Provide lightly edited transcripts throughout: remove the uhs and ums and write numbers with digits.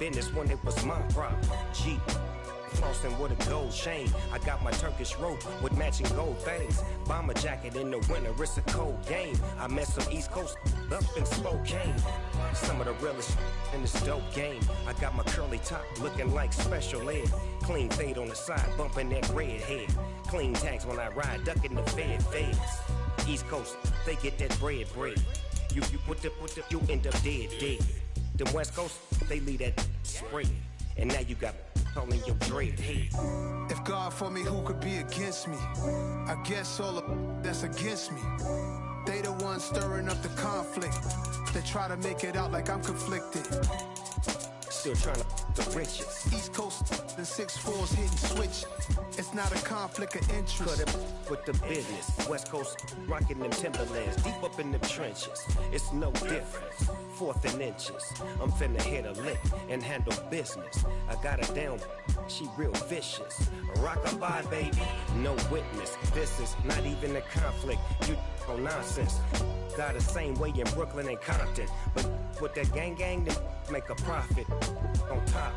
business when it was my problem. G. Flossing with a gold chain. I got my Turkish rope with matching gold things. Bomber jacket in the winter, it's a cold game. I met some East Coast up in Spokane. Some of the realest in this dope game. I got my curly top looking like special ed. Clean fade on the side, bumping that red head. Clean tags when I ride, ducking the feds. East Coast, they get that bread. You end up dead. Them West Coast, they leave that spread. And now you got calling your dread head. If God for me, who could be against me? I guess all of that's against me. They the ones stirring up the conflict. They try to make it out like I'm conflicted. Still trying to the riches. East Coast and 6'4's hitting switch. It's not a conflict of interest. Cut it with the business. West Coast rocking them Timberlands deep up in them trenches. It's no difference. 4th and inches. I'm finna hit a lick and handle business. I got her down. She real vicious. Rock-a-bye, baby. No witness. This is not even a conflict. You on nonsense. Got the same way in Brooklyn and Compton. But with that gang, they make a profit. On top,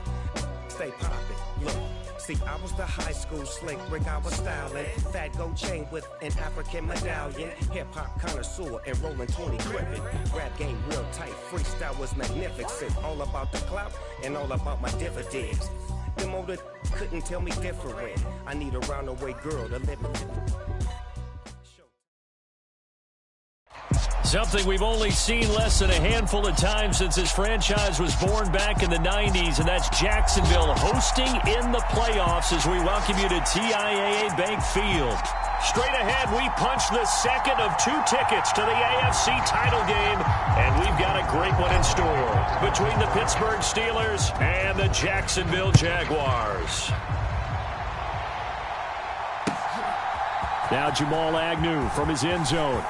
stay poppin'. Look, see, I was the high school slick Rick, I was styling. Fat gold chain with an African medallion. Hip-hop connoisseur and rolling 20 cribbin'. Rap game real tight, freestyle was magnificent. All about the clout and all about my dividends. Them older couldn't tell me different. I need a roundaway girl to live with. Something we've only seen less than a handful of times since this franchise was born back in the 90s, and that's Jacksonville hosting in the playoffs as we welcome you to TIAA Bank Field. Straight ahead, we punch the second of 2 tickets to the AFC title game, and we've got a great one in store between the Pittsburgh Steelers and the Jacksonville Jaguars. Now Jamal Agnew from his end zone.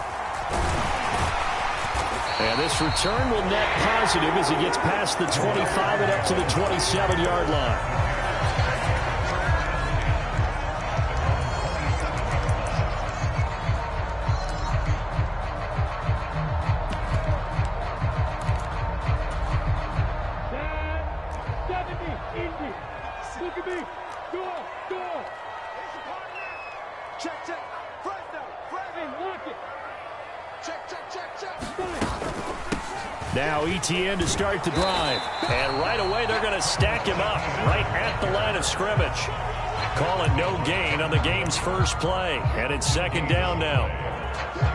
And this return will net positive as he gets past the 25 and up to the 27-yard line. Now ETN to start the drive. And right away they're going to stack him up right at the line of scrimmage. Calling no gain on the game's first play. And it's 2nd down now.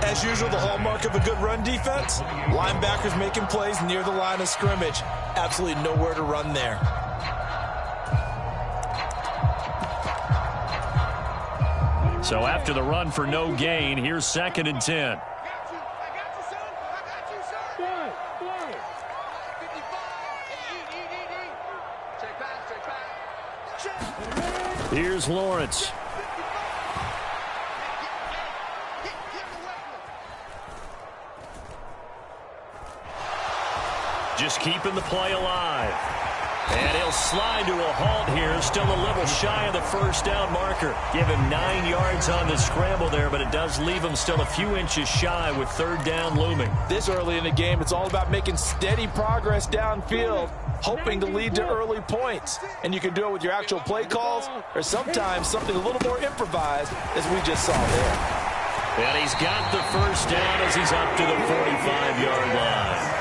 As usual, the hallmark of a good run defense, linebackers making plays near the line of scrimmage. Absolutely nowhere to run there. So after the run for no gain, here's 2nd and 10. Here's Lawrence. Just keeping the play alive. And he'll slide to a halt here. Still a little shy of the first down marker. Give him 9 yards on the scramble there, but it does leave him still a few inches shy with 3rd down looming. This early in the game, it's all about making steady progress downfield, hoping to lead to early points. And you can do it with your actual play calls or sometimes something a little more improvised, as we just saw there. And he's got the first down as he's up to the 45-yard line.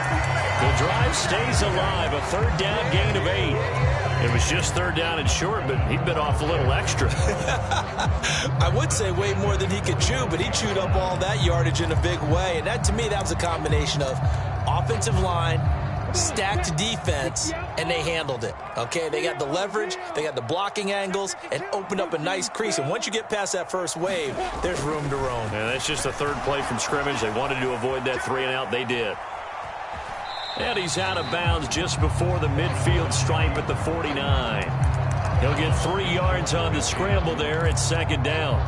The drive stays alive, a 3rd down gain of 8. It was just 3rd down and short, but he bit off a little extra. I would say way more than he could chew, but he chewed up all that yardage in a big way. And that, to me, that was a combination of offensive line, stacked defense, and they handled it. Okay, they got the leverage, they got the blocking angles, and opened up a nice crease. And once you get past that first wave, there's room to roam. Yeah, that's just the 3rd play from scrimmage. They wanted to avoid that 3-and-out. They did. And he's out of bounds just before the midfield stripe at the 49. He'll get 3 yards on the scramble there at 2nd down.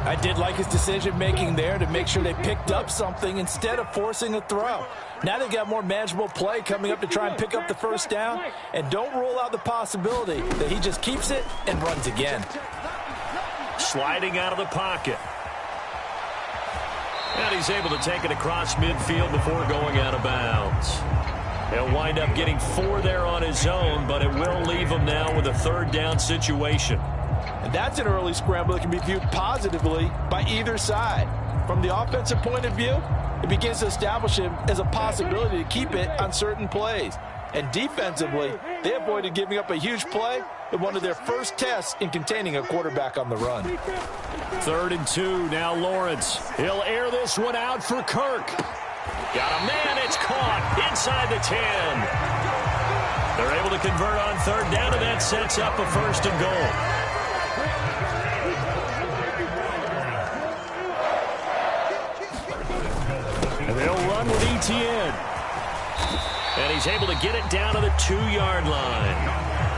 I did like his decision-making there to make sure they picked up something instead of forcing a throw. Now they've got more manageable play coming up to try and pick up the first down. And don't rule out the possibility that he just keeps it and runs again. Sliding out of the pocket. And he's able to take it across midfield before going out of bounds. He'll wind up getting 4 there on his own, but it will leave him now with a 3rd down situation. And that's an early scramble that can be viewed positively by either side. From the offensive point of view, it begins to establish him as a possibility to keep it on certain plays. And defensively, they avoided giving up a huge play in one of their first tests in containing a quarterback on the run. 3rd and 2, now Lawrence. He'll air this one out for Kirk. Got a man, it's caught inside the 10. They're able to convert on 3rd down, and that sets up a 1st and goal. And they'll run with Etienne. And he's able to get it down to the 2-yard line.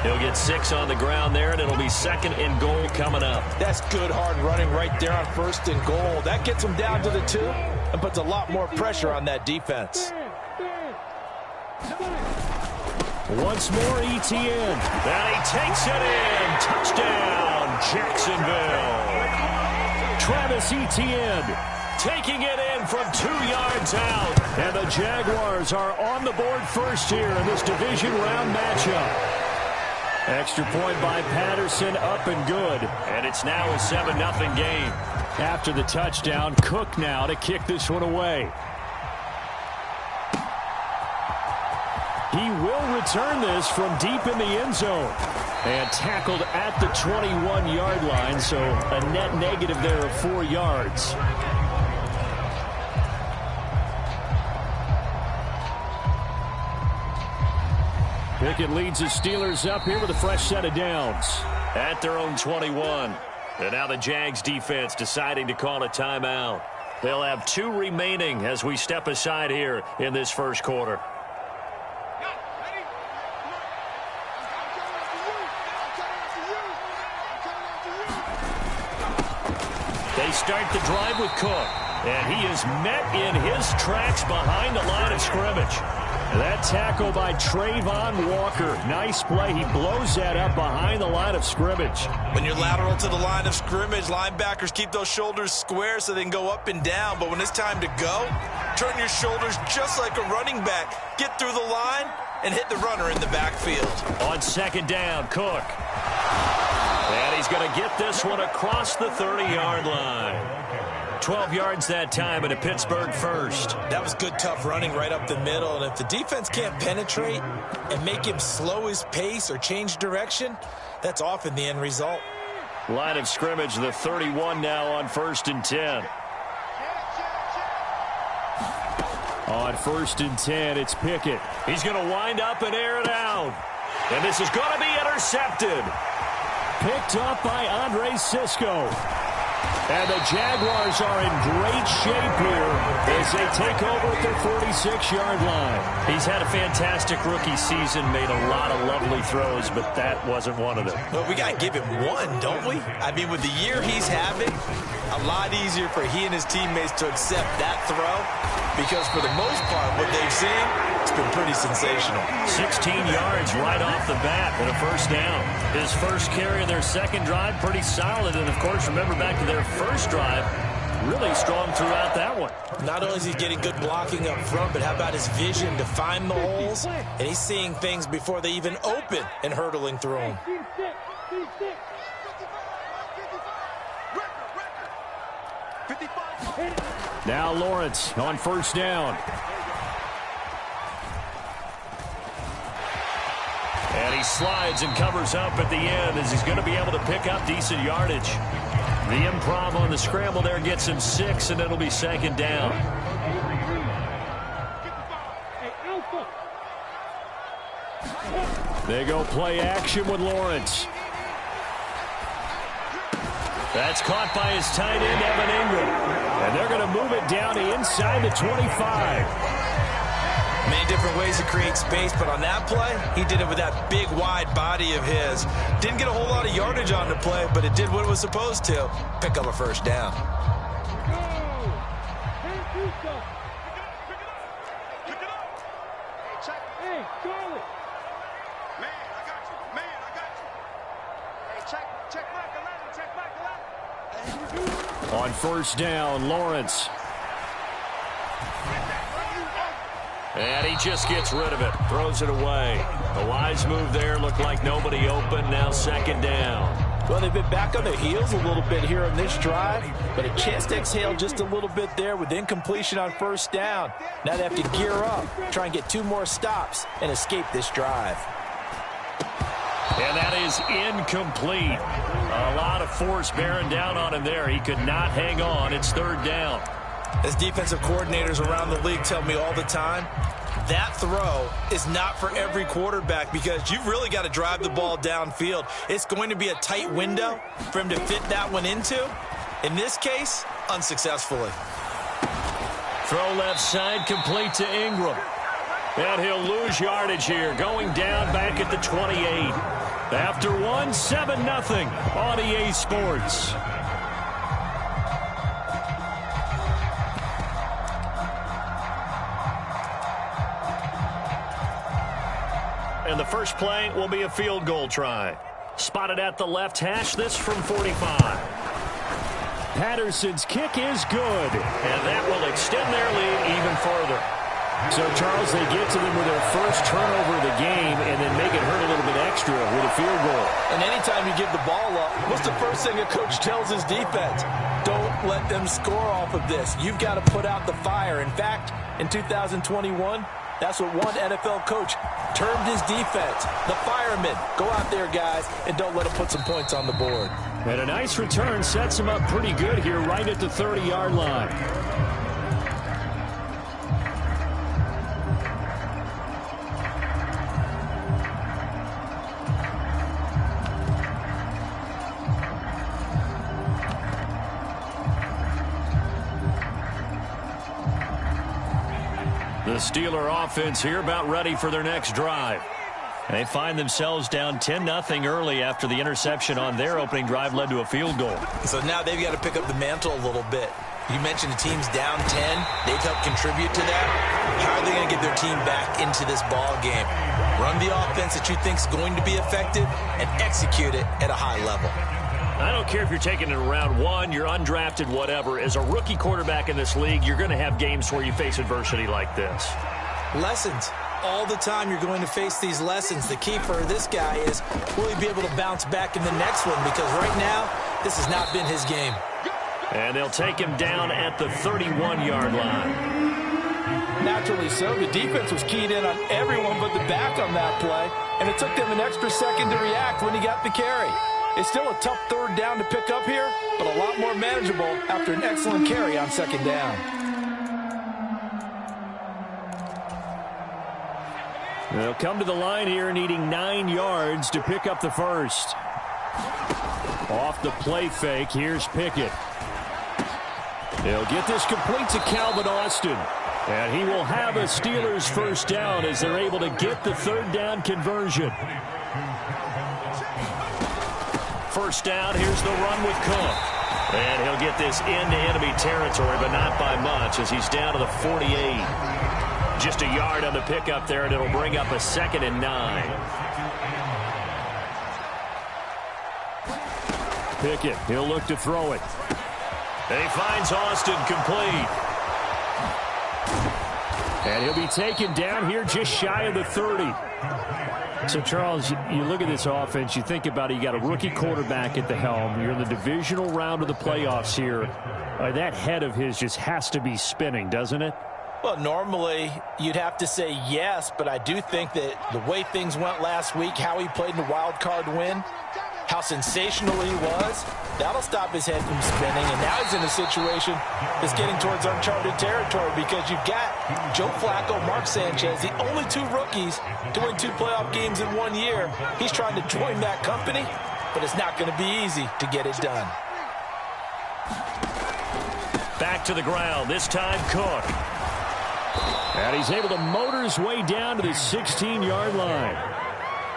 He'll get 6 on the ground there, and it'll be 2nd and goal coming up. That's good hard running right there on 1st and goal. That gets him down to the 2 and puts a lot more pressure on that defense. Once more, Etienne. And he takes it in. Touchdown, Jacksonville. Travis Etienne taking it in from 2 yards out. And the Jaguars are on the board first here in this division round matchup. Extra point by Patterson, up and good. And it's now a 7-0 game. After the touchdown, Cook now to kick this one away. He will return this from deep in the end zone. And tackled at the 21-yard line, so a net negative there of 4 yards. Pickett leads the Steelers up here with a fresh set of downs at their own 21. And now the Jags defense deciding to call a timeout. They'll have 2 remaining as we step aside here in this first quarter. They start the drive with Cook. And he is met in his tracks behind the line of scrimmage. That tackle by Trayvon Walker. Nice play. He blows that up behind the line of scrimmage. When you're lateral to the line of scrimmage, linebackers keep those shoulders square so they can go up and down. But when it's time to go, turn your shoulders just like a running back. Get through the line and hit the runner in the backfield. On 2nd down, Cook. And he's going to get this one across the 30-yard line. 12 yards that time and a Pittsburgh first. That was good, tough running right up the middle. And if the defense can't penetrate and make him slow his pace or change direction, that's often the end result. Line of scrimmage, the 31 now on 1st and 10. On 1st and 10, it's Pickett. He's going to wind up and air it out. And this is going to be intercepted. Picked up by Andre Cisco. And the Jaguars are in great shape here as they take over at their 46-yard line. He's had a fantastic rookie season, made a lot of lovely throws, but that wasn't one of them. Well, we got to give him one, don't we? I mean, with the year he's having, a lot easier for he and his teammates to accept that throw because for the most part, what they've seen, it's been pretty sensational. 16 yards right off the bat and a 1st down. His first carry of their 2nd drive, pretty solid. And, of course, remember back to their first drive, really strong throughout that one. Not only is he getting good blocking up front, but how about his vision to find the holes? And he's seeing things before they even open and hurdling through them. Now Lawrence on 1st down. And he slides and covers up at the end as he's going to be able to pick up decent yardage. The improv on the scramble there gets him 6, and it'll be 2nd down. They go play action with Lawrence. That's caught by his tight end, Evan Ingram. And they're going to move it down to inside the 25. Many different ways to create space, but on that play, he did it with that big, wide body of his. Didn't get a whole lot of yardage on the play, but it did what it was supposed to. Pick up a 1st down. On 1st down, Lawrence. And he just gets rid of it, throws it away. A wise move there, looked like nobody open, now second down. Well, they've been back on their heels a little bit here on this drive, but a chance to exhale just a little bit there with incompletion on first down. Now they have to gear up, try and get 2 more stops, and escape this drive. And that is incomplete. A lot of force bearing down on him there. He could not hang on. It's third down. As defensive coordinators around the league tell me all the time, that throw is not for every quarterback because you've really got to drive the ball downfield. It's going to be a tight window for him to fit that one into. In this case, unsuccessfully. Throw left side, complete to Ingram. And he'll lose yardage here, going down back at the 28. After 7-0 on EA Sports. And the first play will be a field goal try. Spotted at the left hash, this from 45. Patterson's kick is good, and that will extend their lead even further. So, Charles, they get to them with their first turnover of the game and then make it hurt a little bit extra with a field goal. And anytime you give the ball up, what's the first thing a coach tells his defense? Don't let them score off of this. You've got to put out the fire. In fact, in 2021, that's what one NFL coach termed his defense. The firemen. Go out there, guys, and don't let them put some points on the board. And a nice return sets him up pretty good here right at the 30-yard line. The Steeler offense here about ready for their next drive. They find themselves down 10-0 early after the interception on their opening drive led to a field goal. So now they've got to pick up the mantle a little bit. You mentioned the team's down 10. They've helped contribute to that. How are they going to get their team back into this ball game? Run the offense that you think is going to be effective and execute it at a high level. I don't care if you're taking it in round 1, you're undrafted, whatever. As a rookie quarterback in this league, you're going to have games where you face adversity like this. Lessons. All the time you're going to face these lessons. The key for this guy is, will he be able to bounce back in the next one? Because right now, this has not been his game. And they'll take him down at the 31-yard line. Naturally so. The defense was keyed in on everyone but the back on that play, and it took them an extra second to react when he got the carry. It's still a tough third down to pick up here, but a lot more manageable after an excellent carry on second down. They'll come to the line here needing 9 yards to pick up the first. Off the play fake, here's Pickett. They'll get this complete to Calvin Austin. And he will have a Steelers first down as they're able to get the third down conversion. First down, here's the run with Cook. And he'll get this into enemy territory, but not by much as he's down to the 48. Just a yard on the pickup there, and it'll bring up a 2nd and 9. Pickett, he'll look to throw it. And he finds Austin complete. And he'll be taken down here just shy of the 30. So, Charles, you look at this offense, you think about it, you got a rookie quarterback at the helm. You're in the divisional round of the playoffs here. That head of his just has to be spinning, doesn't it? Well, normally you'd have to say yes, but I do think that the way things went last week, how he played in the wild card win, how sensational he was, that'll stop his head from spinning. And now he's in a situation that's getting towards uncharted territory because you've got Joe Flacco, Mark Sanchez, the only 2 rookies to win 2 playoff games in 1 year. He's trying to join that company, but it's not going to be easy to get it done. Back to the ground, this time Cook. And he's able to motor his way down to the 16-yard line.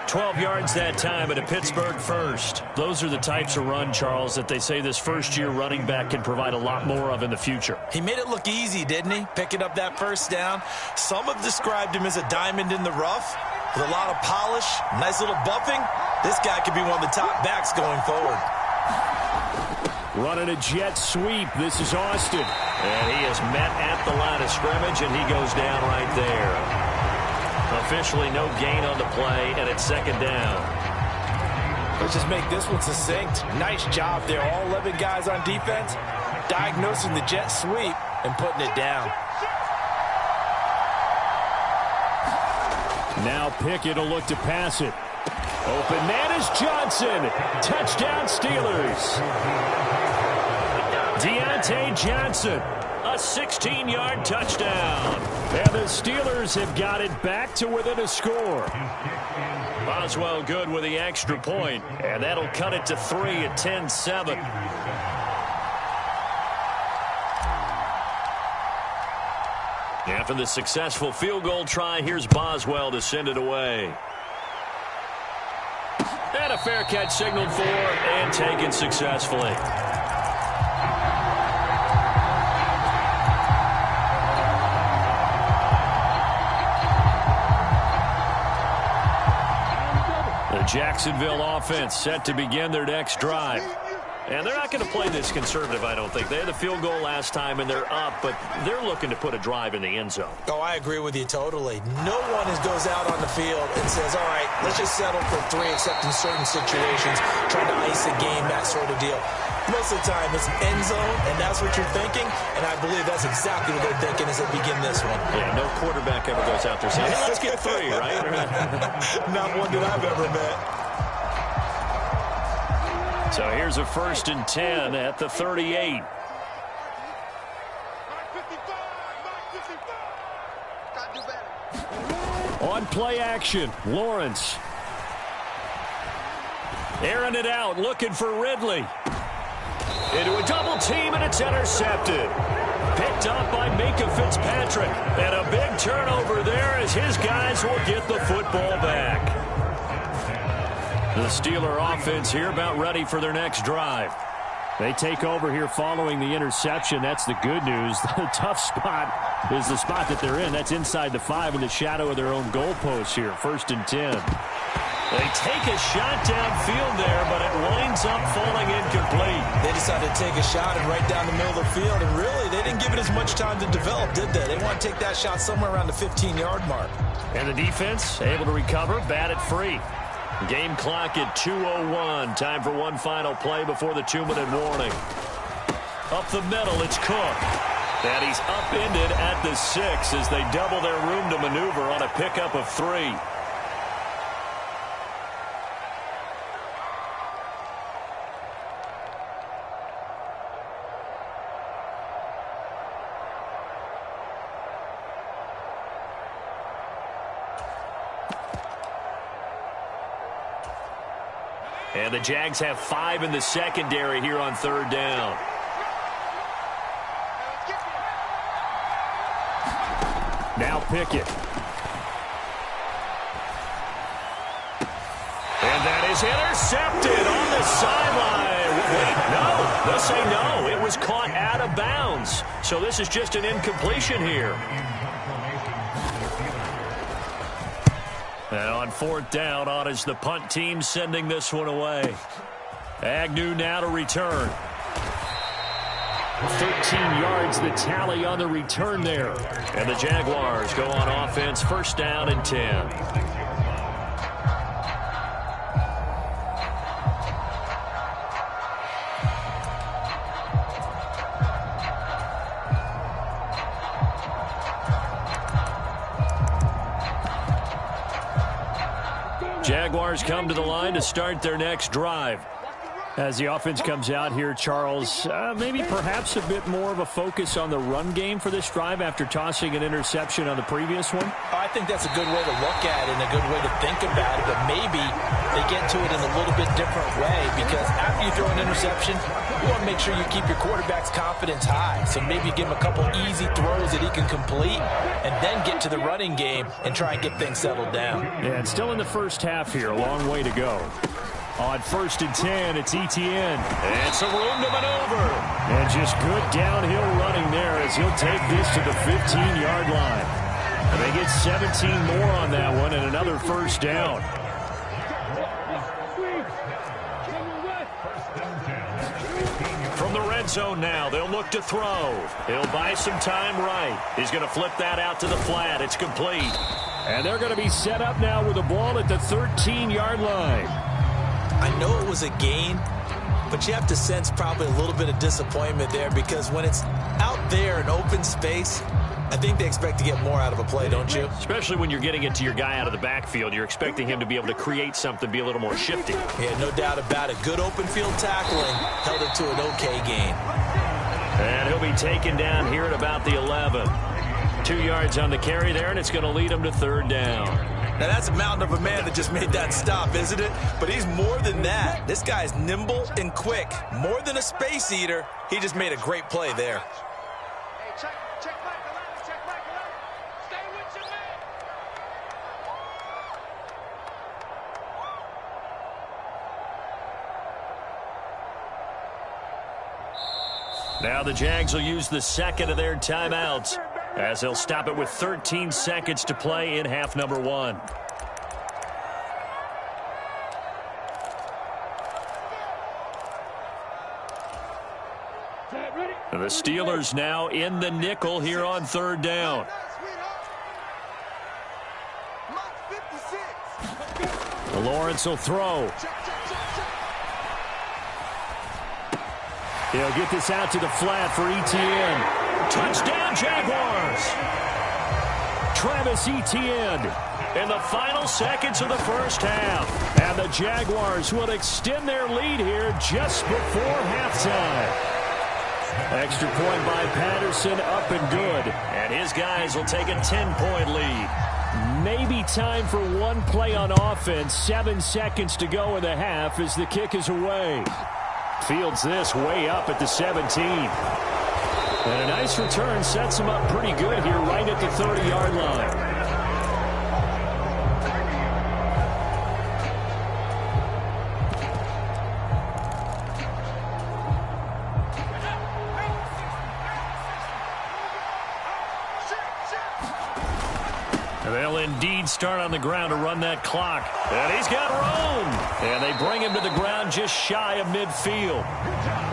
12 yards that time at a Pittsburgh first. Those are the types of run, Charles, that they say this first-year running back can provide a lot more of in the future. He made it look easy, didn't he? Picking up that first down. Some have described him as a diamond in the rough with a lot of polish, nice little buffing. This guy could be one of the top backs going forward. Running a jet sweep. This is Austin. And he is met at the line of scrimmage, and he goes down right there. Officially no gain on the play, and it's second down. Let's just make this one succinct. Nice job there. All 11 guys on defense diagnosing the jet sweep and putting it down. Now Pickett will look to pass it. Open man is Johnson. Touchdown Steelers. Deontay Johnson, a 16-yard touchdown. And the Steelers have got it back to within a score. Boswell good with the extra point, and that'll cut it to 3 at 10-7. After the successful field goal try, here's Boswell to send it away. And a fair catch signaled for and taken successfully. The Jacksonville offense set to begin their next drive. And they're not going to play this conservative, I don't think. They had the field goal last time, and they're up, but they're looking to put a drive in the end zone. Oh, I agree with you totally. No one goes out on the field and says, all right, let's just settle for 3, except in certain situations, trying to ice a game, that sort of deal. Most of the time, it's end zone, and that's what you're thinking, and I believe that's exactly what they're thinking as they begin this one. Yeah, no quarterback ever goes out there saying, hey, let's get 3, right? Not one that I've ever met. So here's a 1st and 10 at the 38. On play action, Lawrence. Airing it out, looking for Ridley. Into a double team, and it's intercepted. Picked up by Minka Fitzpatrick. And a big turnover there as his guys will get the football back. The Steeler offense here about ready for their next drive. They take over here following the interception. That's the good news. The tough spot is the spot that they're in. That's inside the 5 in the shadow of their own goalpost here. 1st and 10. They take a shot downfield there, but it winds up falling incomplete. They decided to take a shot and right down the middle of the field, and really, they didn't give it as much time to develop, did they? They want to take that shot somewhere around the 15-yard mark. And the defense able to recover, bat it free. Game clock at 2:01. Time for one final play before the 2-minute warning. Up the middle, it's Cook. And he's upended at the 6 as they double their room to maneuver on a pickup of 3. And the Jags have 5 in the secondary here on 3rd down. Now Pickett. And that is intercepted on the sideline. Wait, no. They'll say no. It was caught out of bounds. So this is just an incompletion here. And on 4th down, on is the punt team sending this one away. Agnew now to return. 13 yards the tally on the return there. And the Jaguars go on offense, 1st down and 10. Jaguars come to the line to start their next drive. As the offense comes out here, Charles, maybe perhaps a bit more of a focus on the run game for this drive after tossing an interception on the previous one? I think that's a good way to look at it and a good way to think about it, but maybe they get to it in a little bit different way because after you throw an interception, you want to make sure you keep your quarterback's confidence high. So maybe give him a couple easy throws that he can complete and then get to the running game and try and get things settled down. Yeah, it's still in the first half here. A long way to go. On 1st and 10, it's Etienne. It's a room to maneuver. And just good downhill running there as he'll take this to the 15-yard line. And they get 17 more on that one and another 1st down. From red zone now. They'll look to throw. He'll buy some time right. He's going to flip that out to the flat. It's complete. And they're going to be set up now with the ball at the 13-yard line. I know it was a gain, but you have to sense probably a little bit of disappointment there because when it's out there in open space, I think they expect to get more out of a play, don't you? Especially when you're getting it to your guy out of the backfield. You're expecting him to be able to create something, be a little more shifty. Yeah, no doubt about it. Good open field tackling held it to an okay gain. And he'll be taken down here at about the 11. 2 yards on the carry there, and it's going to lead him to third down. Now, that's a mountain of a man that just made that stop, isn't it? But he's more than that. This guy's nimble and quick. More than a space eater. He just made a great play there. Now the Jags will use the second of their timeouts as they'll stop it with 13 seconds to play in half number 1. The Steelers now in the nickel here on third down. Lawrence will throw. He'll get this out to the flat for Etienne. Touchdown, Jaguars! Travis Etienne in the final seconds of the first half. And the Jaguars will extend their lead here just before halftime. Extra point by Patterson, up and good. And his guys will take a 10-point lead. Maybe time for one play on offense. 7 seconds to go in the half as the kick is away. Fields this way up at the 17. And a nice return sets him up pretty good here right at the 30-yard line. They'll indeed start on the ground to run that clock. And he's got room. And they bring him to the ground just shy of midfield.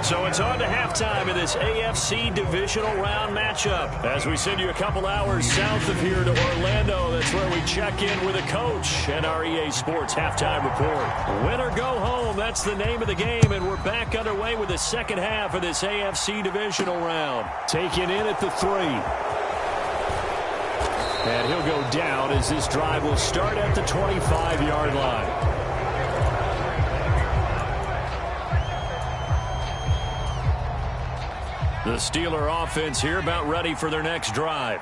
So it's on to halftime in this AFC divisional round matchup. As we send you a couple hours south of here to Orlando, that's where we check in with a coach and our EA Sports halftime report. Win or go home, that's the name of the game. And we're back underway with the second half of this AFC divisional round. Taken in at the 3. And he'll go down as this drive will start at the 25-yard line. The Steeler offense here about ready for their next drive.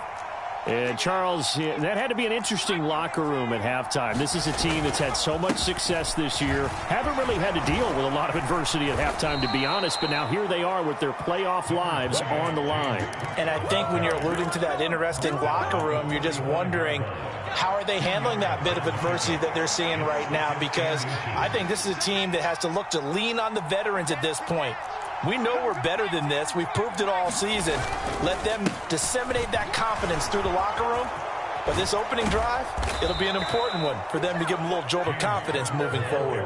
And, Charles, that had to be an interesting locker room at halftime. This is a team that's had so much success this year. Haven't really had to deal with a lot of adversity at halftime, to be honest. But now here they are with their playoff lives on the line. And I think when you're alluding to that interesting locker room, you're just wondering, how are they handling that bit of adversity that they're seeing right now? Because I think this is a team that has to look to lean on the veterans at this point. We know we're better than this. We've proved it all season. Let them disseminate that confidence through the locker room. But this opening drive, it'll be an important one for them to give them a little jolt of confidence moving forward.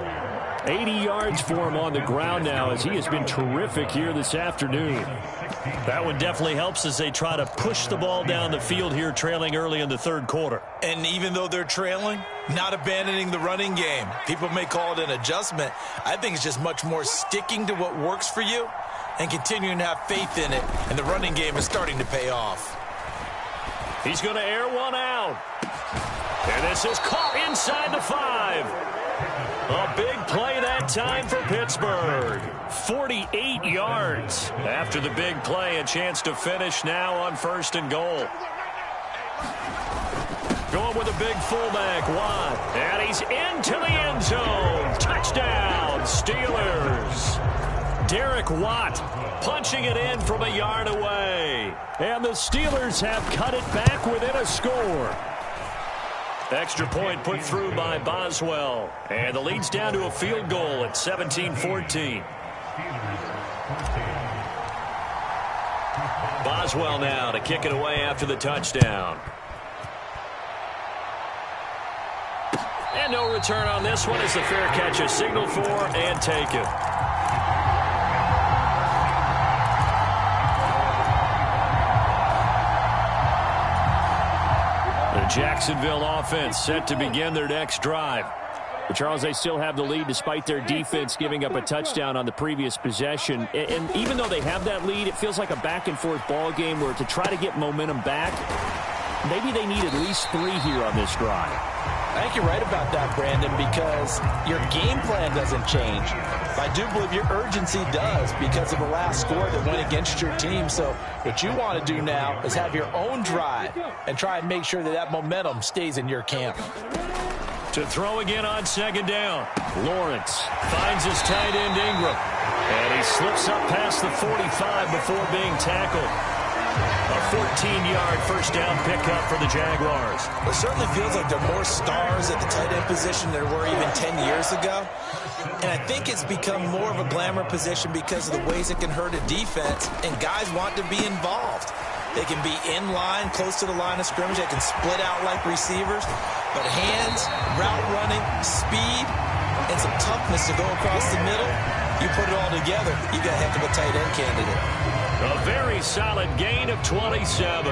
80 yards for him on the ground now as he has been terrific here this afternoon. That one definitely helps as they try to push the ball down the field here, trailing early in the third quarter. And even though they're trailing, not abandoning the running game. People may call it an adjustment. I think it's just much more sticking to what works for you and continuing to have faith in it. And the running game is starting to pay off. He's going to air one out. And this is caught inside the 5. A big play that time for Pittsburgh. 48 yards. After the big play, a chance to finish now on 1st and goal. Going with a big fullback, Watt. And he's into the end zone. Touchdown, Steelers. Derek Watt punching it in from a yard away. And the Steelers have cut it back within a score. Extra point put through by Boswell. And the lead's down to a field goal at 17-14. Boswell now to kick it away after the touchdown. And no return on this one as the fair catch is signaled for and taken. Jacksonville offense set to begin their next drive. But Charles, they still have the lead despite their defense giving up a touchdown on the previous possession. And even though they have that lead, it feels like a back-and-forth ball game where to try to get momentum back, maybe they need at least 3 here on this drive. I think you're right about that, Brandon, because your game plan doesn't change. I do believe your urgency does because of the last score that went against your team. So what you want to do now is have your own drive and try and make sure that that momentum stays in your camp. To throw again on second down. Lawrence finds his tight end Ingram. And he slips up past the 45 before being tackled. A 14-yard first down pickup for the Jaguars. It certainly feels like there are more stars at the tight end position than there were even 10 years ago. And I think it's become more of a glamour position because of the ways it can hurt a defense, and guys want to be involved. They can be in line, close to the line of scrimmage. They can split out like receivers. But hands, route running, speed, and some toughness to go across the middle, you put it all together, you got a heck of a tight end candidate. A very solid gain of 27.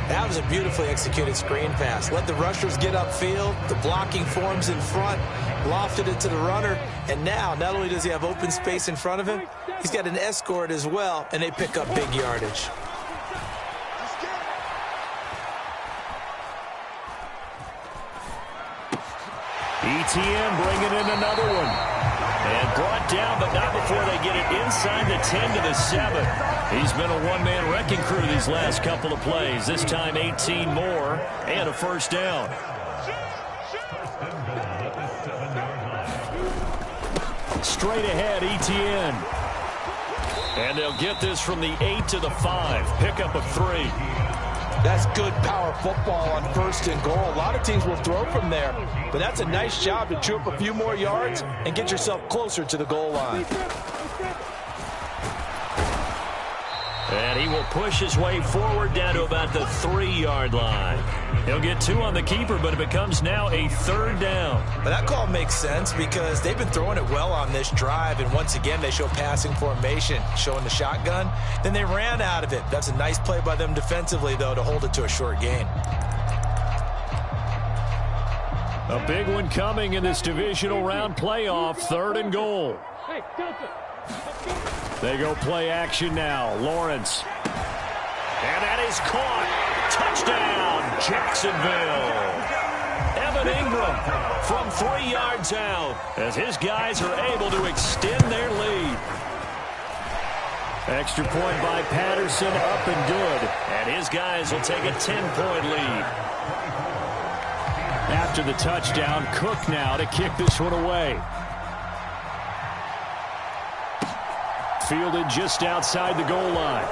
That was a beautifully executed screen pass. Let the rushers get upfield. The blocking forms in front. Lofted it to the runner. And now, not only does he have open space in front of him, he's got an escort as well, and they pick up big yardage. ETN bringing in another one. And brought down, but not before they get it inside the 10 to the 7. He's been a one-man wrecking crew these last couple of plays. This time 18 more and a first down. Straight ahead, ETN. And they'll get this from the 8 to the 5. Pickup of 3. That's good power football on first and goal. A lot of teams will throw from there, but that's a nice job to chew up a few more yards and get yourself closer to the goal line. And he will push his way forward down to about the 3-yard line. He'll get 2 on the keeper, but it becomes now a 3rd down. But that call makes sense because they've been throwing it well on this drive, and once again they show passing formation, showing the shotgun. Then they ran out of it. That's a nice play by them defensively, though, to hold it to a short gain. A big one coming in this divisional round playoff, 3rd and goal. They go play action now. Lawrence. And that is caught. Touchdown, Jacksonville. Evan Ingram from 3 yards out as his guys are able to extend their lead. Extra point by Patterson, up and good. And his guys will take a 10-point lead. After the touchdown, Cook now to kick this one away. Fielded just outside the goal line.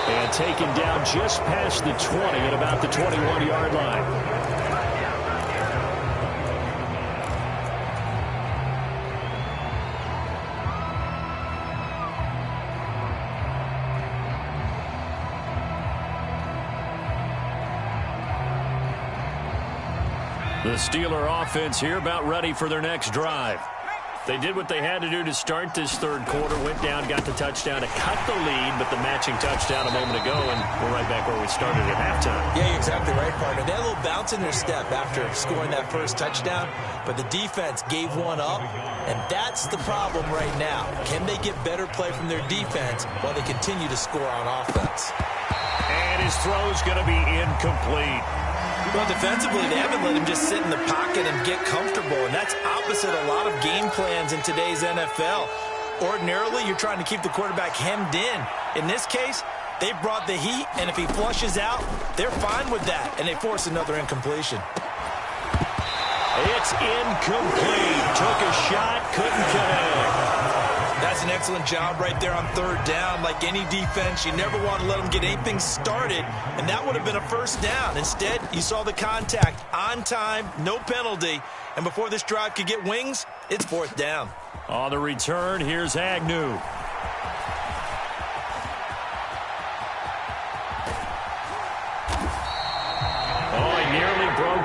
And taken down just past the 20 at about the 21-yard line. The Steeler offense here about ready for their next drive. They did what they had to do to start this 3rd quarter, went down, got the touchdown to cut the lead, but the matching touchdown a moment ago, and we're right back where we started at halftime. Yeah, you're exactly right, partner. They had a little bounce in their step after scoring that first touchdown, but the defense gave one up, and that's the problem right now. Can they get better play from their defense while they continue to score on offense? And his throw's going to be incomplete. Well, defensively, they haven't let him just sit in the pocket and get comfortable, and that's opposite a lot of game plans in today's NFL. Ordinarily, you're trying to keep the quarterback hemmed in. In this case, they brought the heat, and if he flushes out, they're fine with that, and they force another incompletion. It's incomplete. Took a shot, couldn't connect. That's an excellent job right there on 3rd down. Like any defense, you never want to let them get anything started, and that would have been a first down. Instead, you saw the contact on time, no penalty, and before this drive could get wings, it's 4th down. On the return, here's Agnew.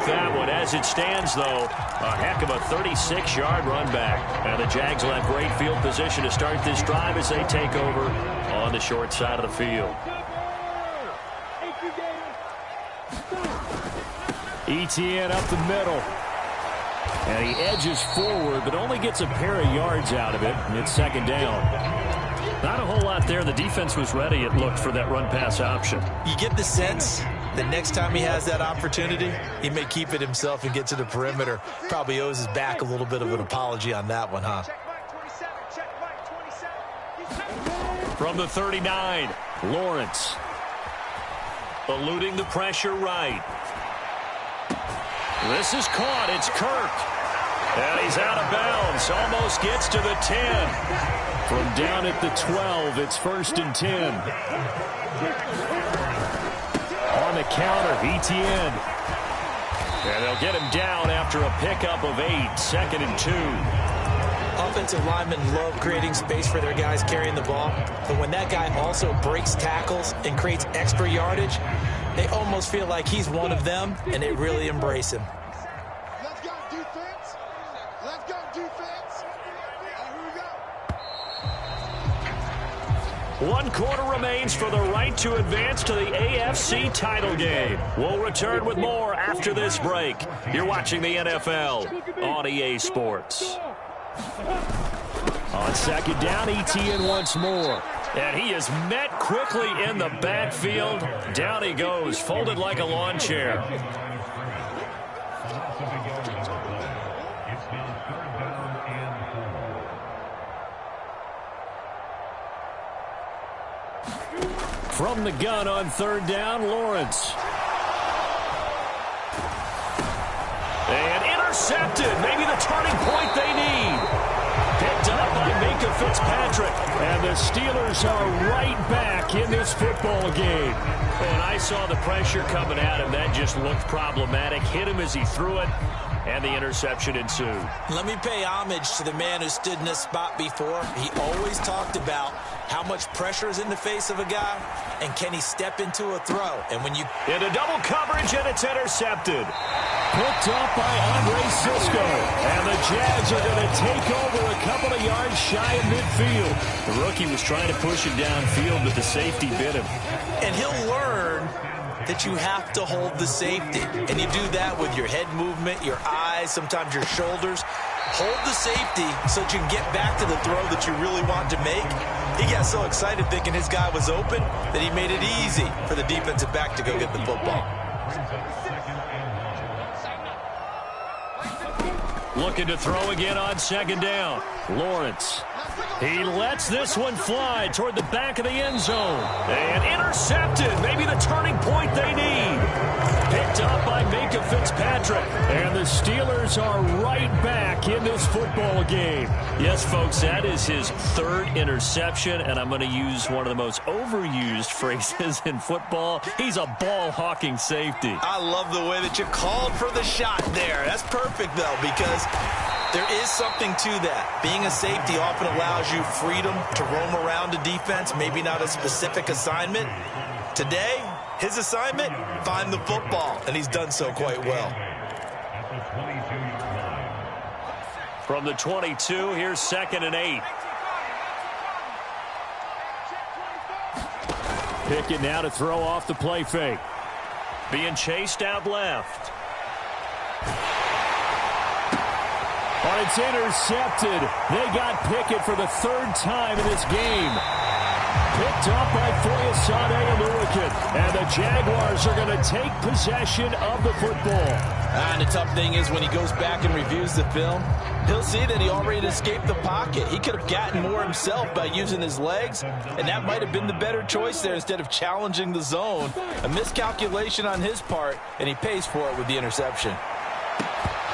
That one. As it stands, though, a heck of a 36-yard run back. And the Jags will have great field position to start this drive as they take over on the short side of the field. Etienne up the middle. And he edges forward, but only gets a pair of yards out of it. And it's second down. Not a whole lot there. The defense was ready, it looked, for that run-pass option. You get the sense that next time he has that opportunity, he may keep it himself and get to the perimeter. Probably owes his back a little bit of an apology on that one, huh? From the 39, Lawrence. Eluding the pressure right. This is caught. It's Kirk. And he's out of bounds. Almost gets to the 10. From down at the 12, it's 1st and 10. On the counter, Etienne. And they'll get him down after a pickup of 8, 2nd and 2. Offensive linemen love creating space for their guys carrying the ball. But when that guy also breaks tackles and creates extra yardage, they almost feel like he's one of them, and they really embrace him. Let's go, defense. Let's go, defense. Here we go. 1 quarter remains for the right to advance to the AFC title game. We'll return with more after this break. You're watching the NFL on EA Sports. On second down, Etienne once more. And he is met quickly in the backfield. Down he goes, folded like a lawn chair. From the gun on 3rd down, Lawrence. And intercepted. Maybe the turning point they need. Picked up by Minka Fitzpatrick. And the Steelers are right back in this football game. And I saw the pressure coming at him. That just looked problematic. Hit him as he threw it. And the interception ensued. Let me pay homage to the man who stood in this spot before. He always talked about how much pressure is in the face of a guy, and can he step into a throw. And when you... Into double coverage, and it's intercepted. Picked up by Andre Cisco. And the Jags are going to take over a couple of yards shy of midfield. The rookie was trying to push it downfield, but the safety bit him. And he'll learn that you have to hold the safety. And you do that with your head movement, your eyes, sometimes your shoulders. Hold the safety so that you can get back to the throw that you really want to make. He got so excited thinking his guy was open that he made it easy for the defensive back to go get the football. Looking to throw again on second down. Lawrence. He lets this one fly toward the back of the end zone. And intercepted. Maybe the turning point they need. Picked up by Minka Fitzpatrick. And the Steelers are right back in this football game. Yes, folks, that is his 3rd interception. And I'm going to use one of the most overused phrases in football. He's a ball-hawking safety. I love the way that you called for the shot there. That's perfect, though, because there is something to that. Being a safety often allows you freedom to roam around a defense, maybe not a specific assignment. Today, his assignment, find the football, and he's done so quite well. From the 22, here's 2nd and 8. Pickett now to throw off the play fake. Being chased out left. Oh, it's intercepted. They got Pickett for the 3rd time in this game. Picked up by Foyesade Oluwakin. And the Jaguars are going to take possession of the football. And the tough thing is when he goes back and reviews the film, he'll see that he already escaped the pocket. He could have gotten more himself by using his legs, and that might have been the better choice there instead of challenging the zone. A miscalculation on his part, and he pays for it with the interception.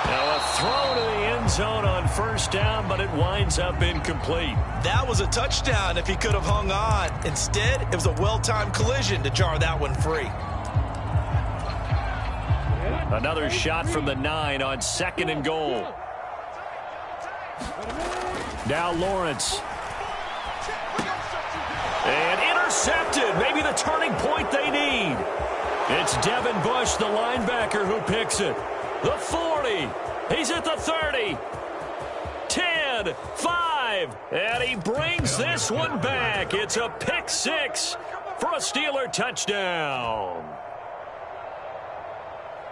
Now a throw to the end zone on 1st down, but it winds up incomplete. That was a touchdown if he could have hung on. Instead, it was a well-timed collision to jar that one free. Another shot from the 9 on 2nd and goal. Now Lawrence. And intercepted. Maybe the turning point they need. It's Devin Bush, the linebacker, who picks it. The 40. He's at the 30. 10, 5. And he brings this one back. It's a pick 6 for a Steeler touchdown.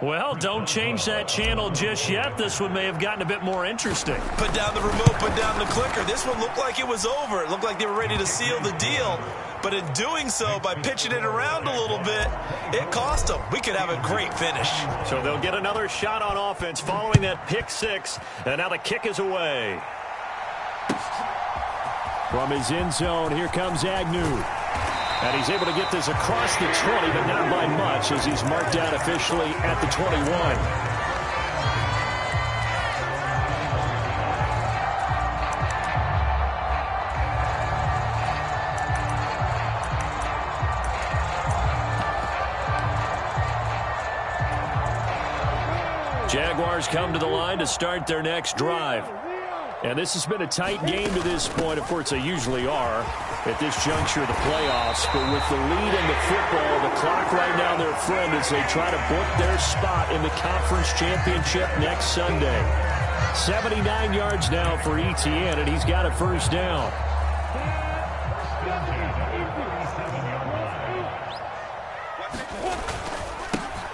Well, don't change that channel just yet. This one may have gotten a bit more interesting. Put down the remote, put down the clicker. This one looked like it was over. It looked like they were ready to seal the deal. But in doing so, by pitching it around a little bit, it cost them. We could have a great finish. So they'll get another shot on offense following that pick six. And now the kick is away. From his end zone, here comes Agnew. And he's able to get this across the 20, but not by much as he's marked down officially at the 21. Jaguars come to the line to start their next drive. And this has been a tight game to this point. Of course, they usually are at this juncture of the playoffs. But with the lead in the football, the clock right now their friend as they try to book their spot in the conference championship next Sunday. 79 yards now for Etienne, and he's got a first down.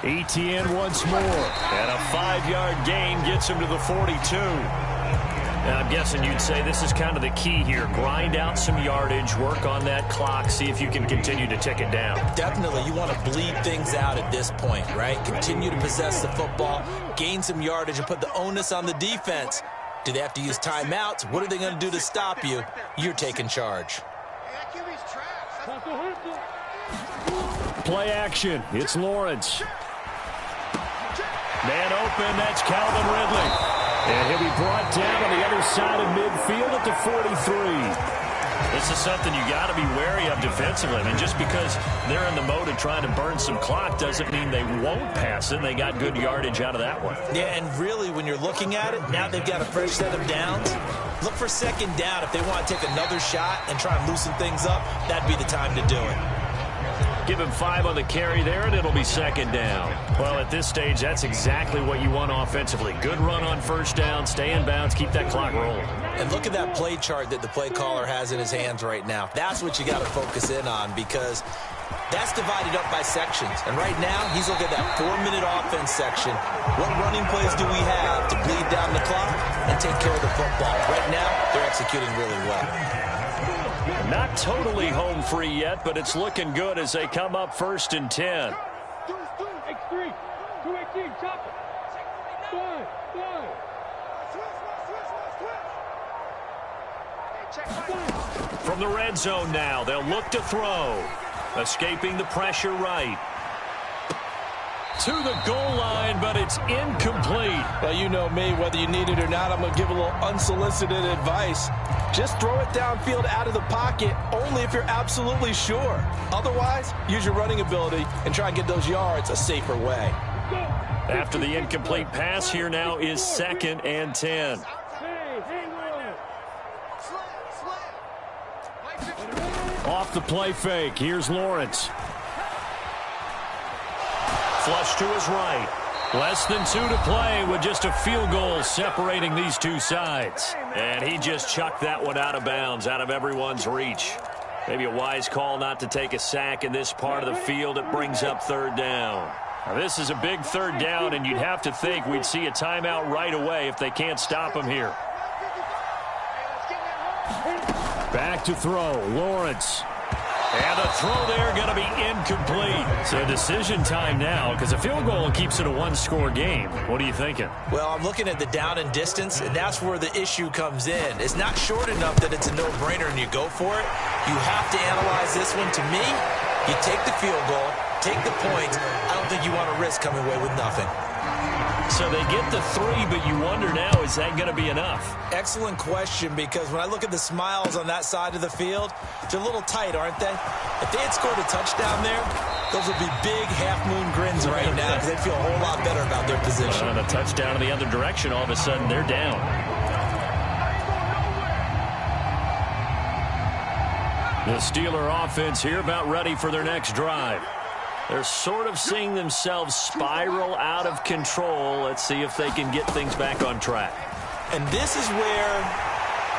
Etienne once more, and a 5-yard gain gets him to the 42. Now, I'm guessing you'd say this is kind of the key here. Grind out some yardage, work on that clock, see if you can continue to tick it down. Definitely. You want to bleed things out at this point, right? Continue to possess the football, gain some yardage, and put the onus on the defense. Do they have to use timeouts? What are they going to do to stop you? You're taking charge. Play action. It's Lawrence. Man open. That's Calvin Ridley. And he'll be brought down on the other side of midfield at the 43. This is something you got to be wary of defensively. I mean, just because they're in the mode of trying to burn some clock doesn't mean they won't pass it. They got good yardage out of that one. Yeah, and really, when you're looking at it, now they've got a fresh set of downs. Look for second down. If they want to take another shot and try and loosen things up, that'd be the time to do it. Give him 5 on the carry there, and it'll be second down. Well, at this stage, that's exactly what you want offensively. Good run on first down, stay in bounds, keep that clock rolling. And look at that play chart that the play caller has in his hands right now. That's what you got to focus in on because that's divided up by sections. And right now, he's looking at that 4-minute offense section. What running plays do we have to bleed down the clock and take care of the football? Right now, they're executing really well. Not totally home free yet, but it's looking good as they come up 1st and 10. X3, 218, chop it. From the red zone now, they'll look to throw. Escaping the pressure right. To the goal line, but it's incomplete. Well, you know me, whether you need it or not, I'm going to give a little unsolicited advice. Just throw it downfield out of the pocket, only if you're absolutely sure. Otherwise, use your running ability and try and get those yards a safer way. After the incomplete pass, here now is 2nd and 10. Off the play fake, here's Lawrence. Flush to his right. Less than 2 to play with just a field goal separating these two sides. And he just chucked that one out of bounds, out of everyone's reach. Maybe a wise call not to take a sack in this part of the field. It brings up 3rd down. Now, this is a big 3rd down, and you'd have to think we'd see a timeout right away if they can't stop him here. Back to throw, Lawrence. And the throw there going to be incomplete. So decision time now because a field goal keeps it a 1-score game. What are you thinking? Well, I'm looking at the down and distance, and that's where the issue comes in. It's not short enough that it's a no-brainer and you go for it. You have to analyze this one. To me, you take the field goal, take the points. I don't think you want to risk coming away with nothing. So they get the 3, but you wonder now, is that going to be enough? Excellent question, because when I look at the smiles on that side of the field, they're a little tight, aren't they? If they had scored a touchdown there, those would be big half-moon grins right now because they'd feel a whole lot better about their position. And a touchdown in the other direction, all of a sudden they're down. The Steeler offense here about ready for their next drive. They're sort of seeing themselves spiral out of control. Let's see if they can get things back on track. And this is where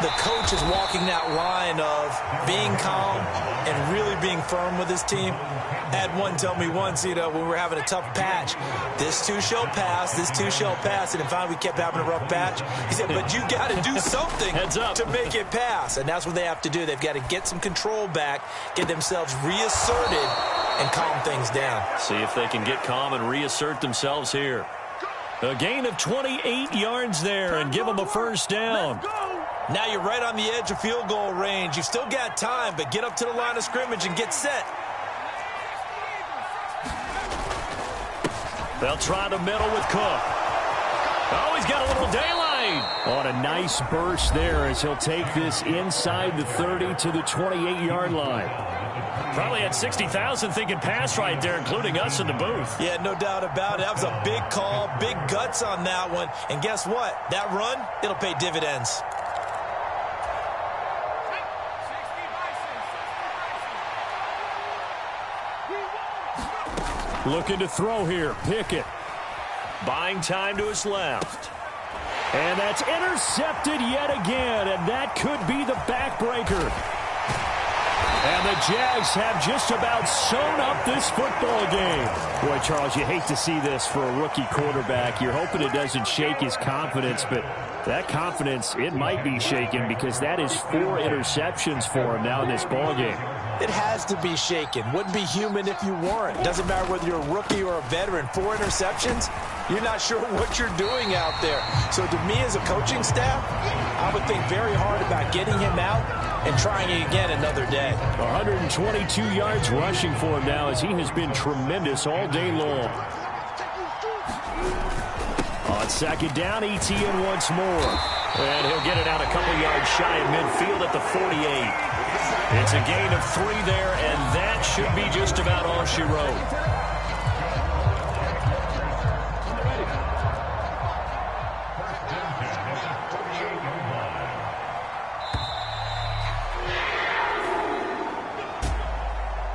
the coach is walking that line of being calm and really being firm with his team. I had one tell me once, when we were having a tough patch, this too shall pass, this too shall pass, and finally we kept having a rough patch. He said, but you got to do something to make it pass, and that's what they have to do. They've got to get some control back, get themselves reasserted, and calm things down. See if they can get calm and reassert themselves here. A gain of 28 yards there and give them a first down. Now you're right on the edge of field goal range. You've still got time, but get up to the line of scrimmage and get set. They'll try the middle with Cook. Oh, he's got a little daylight. On a nice burst there as he'll take this inside the 30 to the 28-yard line. Probably had 60,000 thinking pass right there, including us in the booth. Yeah, no doubt about it. That was a big call, big guts on that one. And guess what? That run, it'll pay dividends. Looking to throw here. Pickett. Buying time to his left. And that's intercepted yet again. And that could be the backbreaker. And the Jags have just about sewn up this football game. Boy, Charles, you hate to see this for a rookie quarterback. You're hoping it doesn't shake his confidence, but that confidence, it might be shaken because that is 4 interceptions for him now in this ball game. It has to be shaken. Wouldn't be human if you weren't. Doesn't matter whether you're a rookie or a veteran. 4 interceptions, you're not sure what you're doing out there. So to me as a coaching staff, I would think very hard about getting him out and trying it again another day. 122 yards rushing for him now as he has been tremendous all day long. On second down, ETN once more. And he'll get it out a couple yards shy of midfield at the 48. It's a gain of 3 there, and that should be just about all she wrote.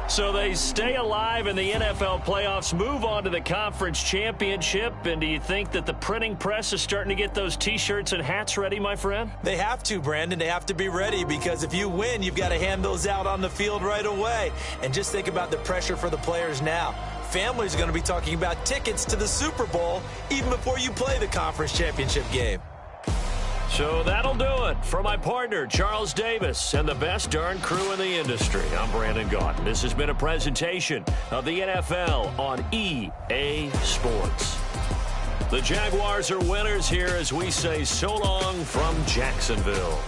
So they stay alive in the NFL playoffs, move on to the conference championship. And do you think that the printing press is starting to get those T-shirts and hats ready, my friend? They have to, Brandon. They have to be ready because if you win, you've got to hand those out on the field right away. And just think about the pressure for the players now. Families are going to be talking about tickets to the Super Bowl even before you play the conference championship game. So that'll do it for my partner, Charles Davis, and the best darn crew in the industry. I'm Brandon Gaudin. This has been a presentation of the NFL on EA Sports. The Jaguars are winners here as we say so long from Jacksonville.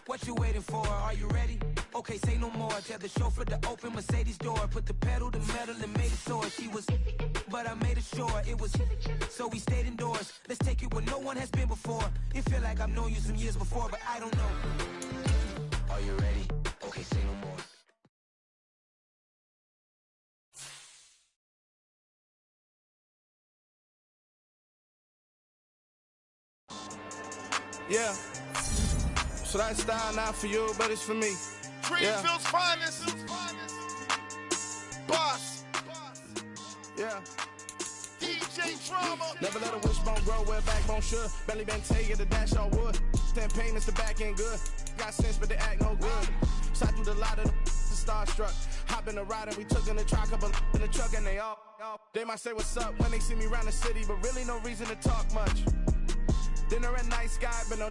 What you waiting for? Are you ready? Okay, say no more. Tell the chauffeur to open Mercedes door. Put the pedal to metal and made it soar. She was, but I made it sure it was. So we stayed indoors. Let's take it where no one has been before. It feel like I've known you some years before, but I don't know. Are you ready? Okay, say no more. Yeah. So that style not for you, but it's for me. Greenfield's finest. Boss. Yeah. DJ Drama. Never let a wishbone grow where backbone should. Belly been take it, the dash all wood. Stand payments, the back end good. Got sense, but they act no good. Side through the lot of the starstruck. Hop in the ride and we took in the truck, couple in the truck, and they might say what's up when they see me around the city, but really no reason to talk much. Dinner at night sky, but no